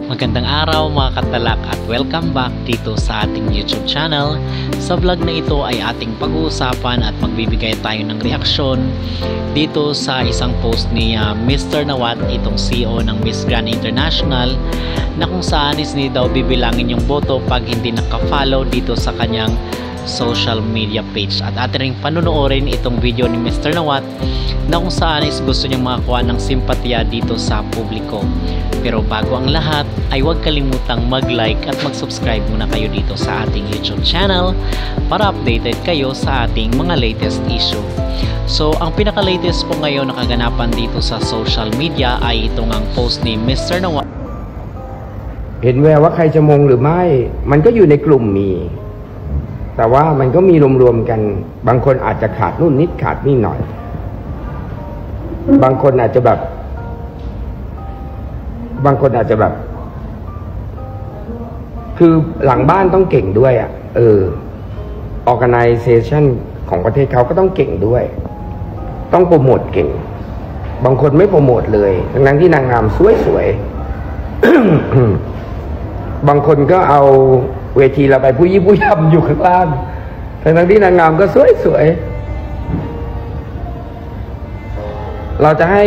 Magandang araw mga katalak at welcome back dito sa ating YouTube channel. Sa vlog na ito ay ating pag-uusapan at magbibigay tayo ng reaksyon dito sa isang post ni Mr. Nawat, itong CEO ng Miss Grand International, na kung saan is hindi daw bibilangin yung boto pag hindi naka-follow dito sa kanyang social media page. At ating ring panunuorin itong video ni Mr. Nawat na kung saan is gusto niyang makakuha ng simpatya dito sa publiko. Pero bago ang lahat ay huwag kalimutang mag-like at mag-subscribe muna kayo dito sa ating YouTube channel para updated kayo sa ating mga latest issue. So ang pinaka-latest po ngayon na kaganapan dito sa social media ay itong ang post ni Mr. Nawat. เห็นแววว่าใครจะมงหรือไม่มันก็อยู่ในกลุ่มมีแต่ว่ามันก็มีรวมๆกันบางคนอาจจะขาดนู่นนิดขาดนี่หน่อยบางคนอาจจะแบบคือหลังบ้านต้องเก่งด้วยorganization ของประเทศเขาก็ต้องเก่งด้วยต้องโปรโมทเก่งบางคนไม่โปรโมทเลยทั้งที่นางงามสวยๆ บางคนก็เอาเวทีเราไปผู้ยี่ผู้ยำอยู่ข้างล่างทั้งที่นางงามก็สวยๆเราจะให้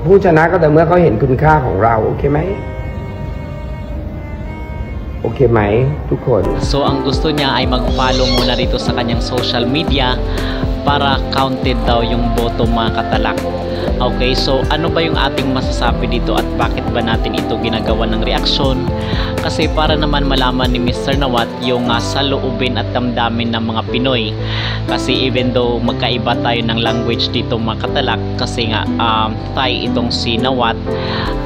ผู้ชนะก็แต่เมื่อเขาเห็นคุณค่าของเราโอเคไหมโอเคไหมทุกคน So ang gusto niya ay mag-follow muna dito sa kanyang social media para counted daw yung boto mga katalak. Okay, so ano ba yung ating masasabi dito at bakit ba natin ito ginagawa ng reaksyon? Kasi para naman malaman ni Mr. Nawat yung saloobin at damdamin ng mga Pinoy. Kasi even though magkaiba tayo ng language dito mga katalak, kasi nga Thai itong si Nawat,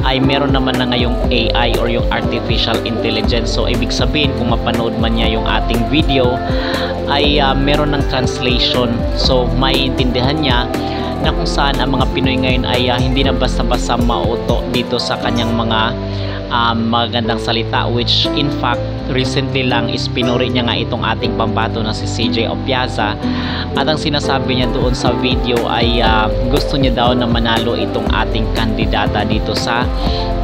ay meron naman na ngayong AI or yung artificial intelligence. So ibig sabihin kung mapanood man niya yung ating video ay meron ng translation. So maiintindihan niya na kung saan ang mga Pinoy ngayon ay hindi na basta-basta mauto dito sa kanyang mga magandang salita, which in fact recently lang is pinuri niya nga itong ating pambato na si CJ Opiaza, at ang sinasabi niya doon sa video ay gusto niya daw na manalo itong ating kandidata dito sa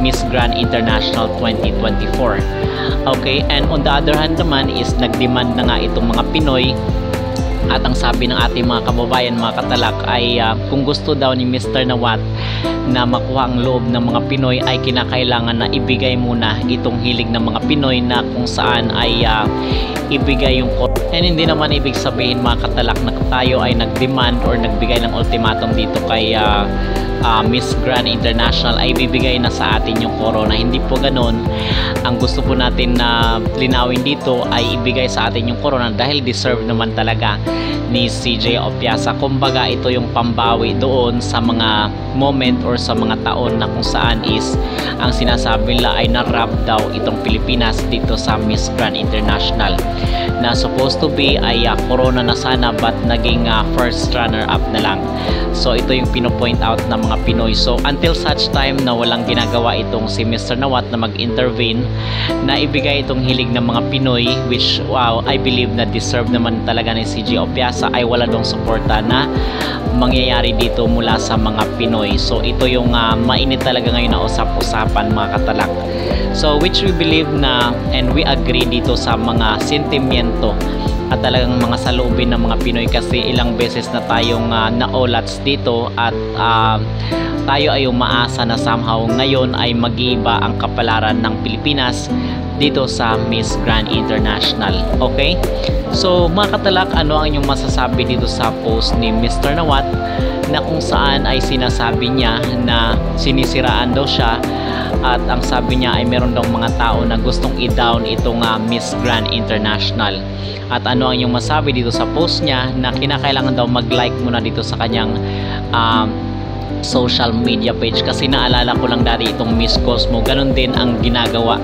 Miss Grand International 2024. Okay, and on the other hand naman is nagdemand na nga itong mga Pinoy. At ang sabi ng ating mga kababayan mga katalak ay kung gusto daw ni Mr. Nawat na makuha ang loob ng mga Pinoy ay kinakailangan na ibigay muna itong hilig ng mga Pinoy na kung saan ay ibigay yung and hindi naman ibig sabihin mga katalak na tayo ay nagdemand or nagbigay ng ultimatum dito kay Miss Grand International ay bibigay na sa atin yung corona. Hindi po ganoon. Ang gusto po natin na linawin dito ay ibigay sa atin yung corona dahil deserve naman talaga ni CJ Opiaza. Kumbaga ito yung pambawi doon sa mga moment or sa mga taon na kung saan is ang sinasabi nila ay na-rob daw itong Pilipinas dito sa Miss Grand International na supposed to be ay corona na sana but naging first runner up na lang. So ito yung pinopoint out ng mga Pinoy. So until such time na walang ginagawa itong si Mr. Nawat na mag-intervene na ibigay itong hilig ng mga Pinoy, which I believe na deserve naman talaga ni CJ Opiaza, ay wala dong suporta na mangyayari dito mula sa mga Pinoy. So ito yung mainit talaga ngayon na usap-usapan mga katalak. So which we believe na and we agree dito sa mga sentimiento at talagang mga saloobin ng mga Pinoy, kasi ilang beses na tayong naolats dito at tayo ay umaasa na somehow ngayon ay mag-iiba ang kapalaran ng Pilipinas dito sa Miss Grand International. Okay? So mga katalak, ano ang inyong masasabi dito sa post ni Mr. Nawat na kung saan ay sinasabi niya na sinisiraan daw siya at ang sabi niya ay meron daw mga tao na gustong i-down itong Miss Grand International. At ano ang inyong masabi dito sa post niya na kinakailangan daw mag-like muna dito sa kanyang social media page, kasi naalala ko lang dati itong Miss Cosmo, ganun din ang ginagawa,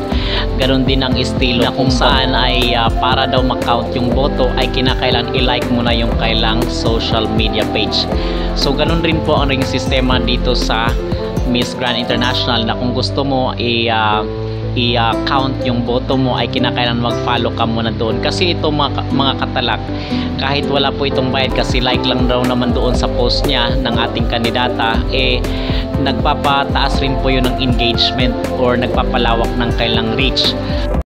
ganun din ang estilo na kung saan ay para daw mag-count yung boto ay kinakailangan i-like muna yung kailang social media page. So ganun rin po ang ring sistema dito sa Miss Grand International na kung gusto mo i-count yung boto mo ay kinakailangan mag-follow ka muna doon. Kasi ito mga katalak, kahit wala po itong bayad, kasi like lang daw naman doon sa post niya ng ating kandidata, nagpapataas rin po yun ng engagement or nagpapalawak ng kailang reach.